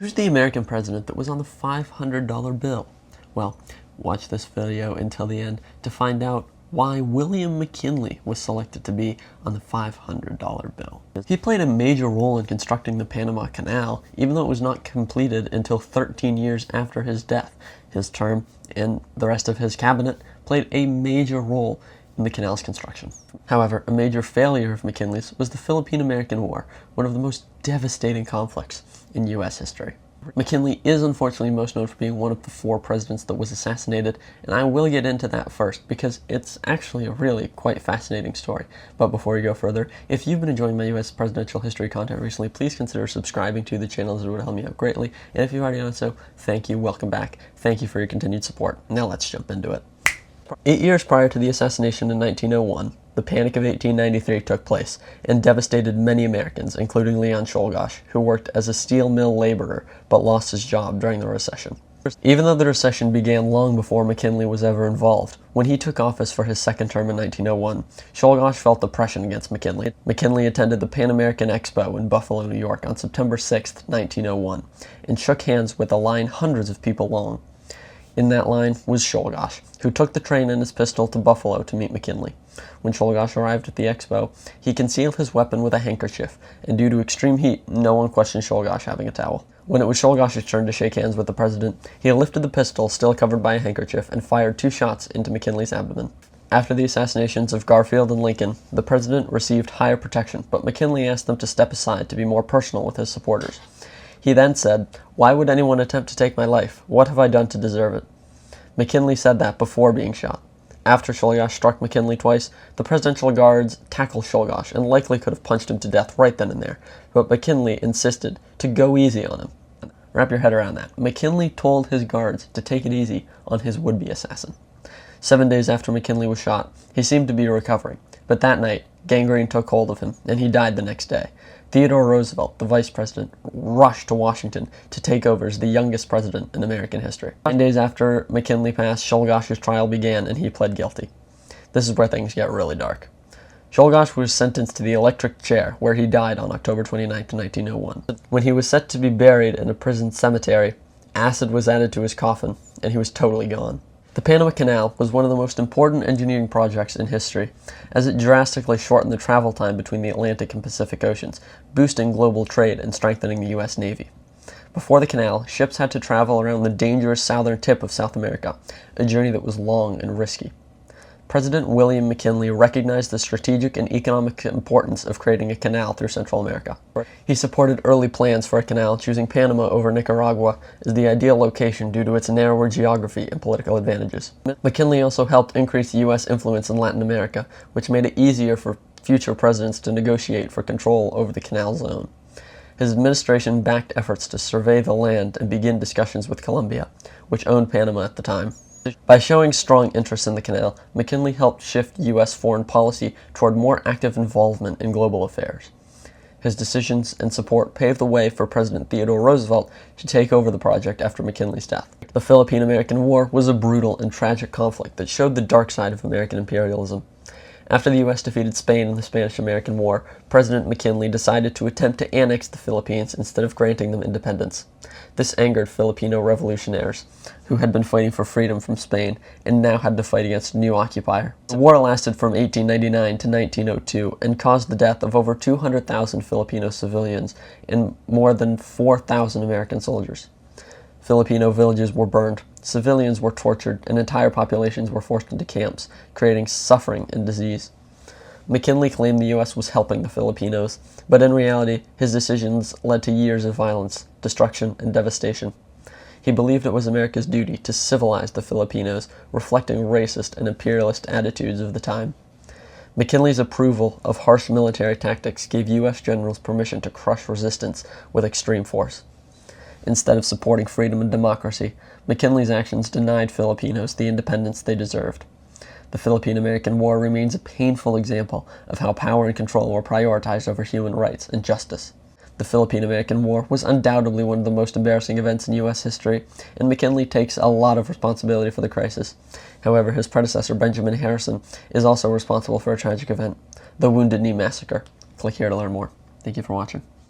Who's the American president that was on the $500 bill? Well, watch this video until the end to find out why William McKinley was selected to be on the $500 bill. He played a major role in constructing the Panama Canal, even though it was not completed until 13 years after his death. His term and the rest of his cabinet played a major role in the canal's construction. However, a major failure of McKinley's was the Philippine-American War, one of the most devastating conflicts in U.S. history. McKinley is unfortunately most known for being one of the 4 presidents that was assassinated, and I will get into that first because it's actually a really quite fascinating story. But before we go further, if you've been enjoying my U.S. presidential history content recently, please consider subscribing to the channel, as it would help me out greatly. And if you've already done so, thank you, welcome back. Thank you for your continued support. Now let's jump into it. 8 years prior to the assassination in 1901, the Panic of 1893 took place and devastated many Americans, including Leon Czolgosz, who worked as a steel mill laborer but lost his job during the recession. Even though the recession began long before McKinley was ever involved, when he took office for his second term in 1901, Czolgosz felt oppression against McKinley. McKinley attended the Pan American Expo in Buffalo, New York on September 6, 1901, and shook hands with a line hundreds of people long. In that line was Czolgosz, who took the train and his pistol to Buffalo to meet McKinley. When Czolgosz arrived at the expo, he concealed his weapon with a handkerchief, and due to extreme heat, no one questioned Czolgosz having a towel. When it was Czolgosz's turn to shake hands with the president, he lifted the pistol, still covered by a handkerchief, and fired 2 shots into McKinley's abdomen. After the assassinations of Garfield and Lincoln, the president received higher protection, but McKinley asked them to step aside to be more personal with his supporters. He then said, "Why would anyone attempt to take my life? What have I done to deserve it?" McKinley said that before being shot. After Czolgosz struck McKinley twice, the presidential guards tackled Czolgosz and likely could have punched him to death right then and there, but McKinley insisted to go easy on him. Wrap your head around that. McKinley told his guards to take it easy on his would-be assassin. 7 days after McKinley was shot, he seemed to be recovering, but that night, gangrene took hold of him, and he died the next day. Theodore Roosevelt, the vice president, rushed to Washington to take over as the youngest president in American history. 9 days after McKinley passed, Czolgosz's trial began, and he pled guilty. This is where things get really dark. Czolgosz was sentenced to the electric chair, where he died on October 29, 1901. When he was set to be buried in a prison cemetery, acid was added to his coffin, and he was totally gone. The Panama Canal was one of the most important engineering projects in history, as it drastically shortened the travel time between the Atlantic and Pacific Oceans, boosting global trade and strengthening the U.S. Navy. Before the canal, ships had to travel around the dangerous southern tip of South America, a journey that was long and risky. President William McKinley recognized the strategic and economic importance of creating a canal through Central America. He supported early plans for a canal, choosing Panama over Nicaragua as the ideal location due to its narrower geography and political advantages. McKinley also helped increase U.S. influence in Latin America, which made it easier for future presidents to negotiate for control over the canal zone. His administration backed efforts to survey the land and begin discussions with Colombia, which owned Panama at the time. By showing strong interest in the canal, McKinley helped shift U.S. foreign policy toward more active involvement in global affairs. His decisions and support paved the way for President Theodore Roosevelt to take over the project after McKinley's death. The Philippine-American War was a brutal and tragic conflict that showed the dark side of American imperialism. After the U.S. defeated Spain in the Spanish-American War, President McKinley decided to attempt to annex the Philippines instead of granting them independence. This angered Filipino revolutionaries, who had been fighting for freedom from Spain and now had to fight against a new occupier. The war lasted from 1899 to 1902 and caused the death of over 200,000 Filipino civilians and more than 4,000 American soldiers. Filipino villages were burned, civilians were tortured, and entire populations were forced into camps, creating suffering and disease. McKinley claimed the U.S. was helping the Filipinos, but in reality, his decisions led to years of violence, destruction, and devastation. He believed it was America's duty to civilize the Filipinos, reflecting racist and imperialist attitudes of the time. McKinley's approval of harsh military tactics gave U.S. generals permission to crush resistance with extreme force. Instead of supporting freedom and democracy, McKinley's actions denied Filipinos the independence they deserved. The Philippine-American War remains a painful example of how power and control were prioritized over human rights and justice. The Philippine-American War was undoubtedly one of the most embarrassing events in U.S. history, and McKinley takes a lot of responsibility for the crisis. However, his predecessor, Benjamin Harrison, is also responsible for a tragic event, the Wounded Knee Massacre. Click here to learn more. Thank you for watching.